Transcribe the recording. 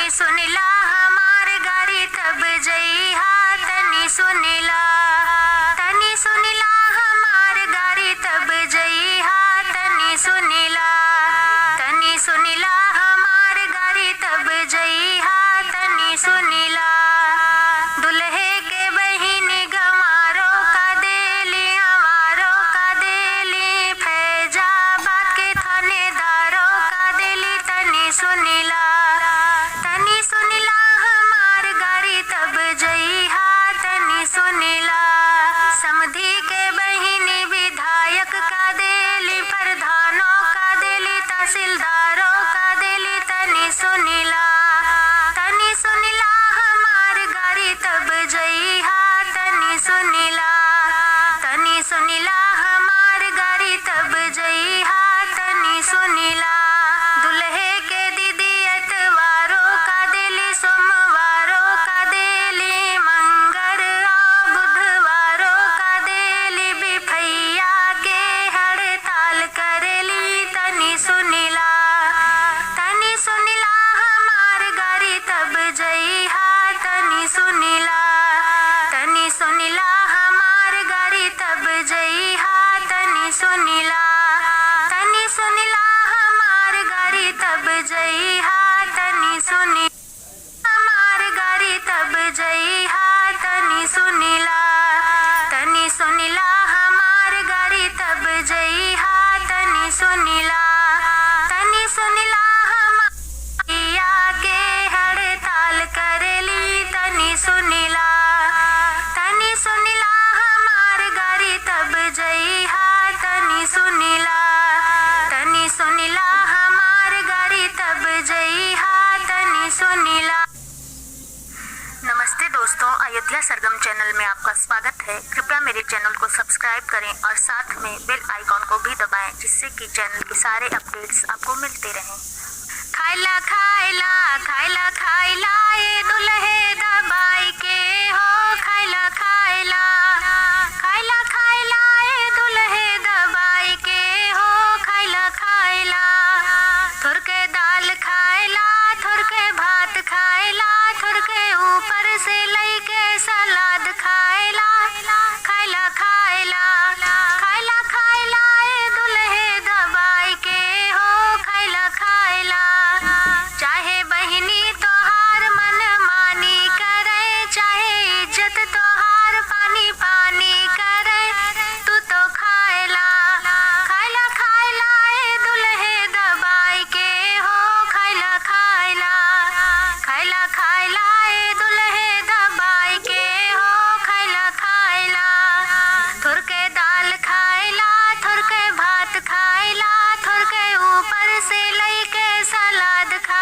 तनी सुनिला हमार गारी तब जइहा तनी सुनिला हमार गारी तब जइहा तनी सुनिला हमार गारी तब जइहा तनी सुनिला दुल्हे के बहिन गंवारो का देली हमारो का देली फैजाबाद के थानेदारों का देली तनी सुनिला हमार गारी तब जइहा तनी सुनिला समधी के बहिन विधायक का देली प्रधानों का देली तहसीलदारों का देली तनी सुनिला हमार गारी तब जइहा तनी सुनिला हमार गारी तब जइहा तनी सुनिला दुल्हे के दीदी एतवारों का देली सोमवारों का देली मंगर और बुधवारों का देली बिफैया के हड़ताल करेली तनी सुनिला हमार गारी तब जइहा तनी सुनिला हमार गारी तब जइहा तनी सुनिला हमार गारी तब जइहा तनी सुनिला हमार गारी तब जइहा तनी सुनिला हमार गारी तब जइहा तनी सुनिला हमार के हड़ताल करेली तनी सुनिला हमार गारी तब जइहा तनी सुनिला हमार गारी तब जइहा तनी सुनिला। नमस्ते दोस्तों, अयोध्या सरगम चैनल में आपका स्वागत है। कृपया मेरे चैनल को सब्सक्राइब करें और साथ में बेल आइकॉन को भी दबाएं, जिससे कि चैनल के सारे अपडेट्स आपको मिलते रहें। खाइला ए दुल्हे दबाई के हो खाइला ए दुल्हे दबाई के हो खाइला थुर के दाल खाइला थुर के भात खाइला थुर के ऊपर से लइके सलाद खाइला ए दुल्हे दबाई के हो खाइला चाहे बहिनी तोहार मन मानी करे चाहे इज्जत तोहार पानी करे तू तो खाइला ए दुल्हे दबाई के हो खाइला ए दुल्हे दबाई के हो खाइला थुर के दाल खाइला थुर के भात खाइला थुर के ऊपर से लइके सलाद खा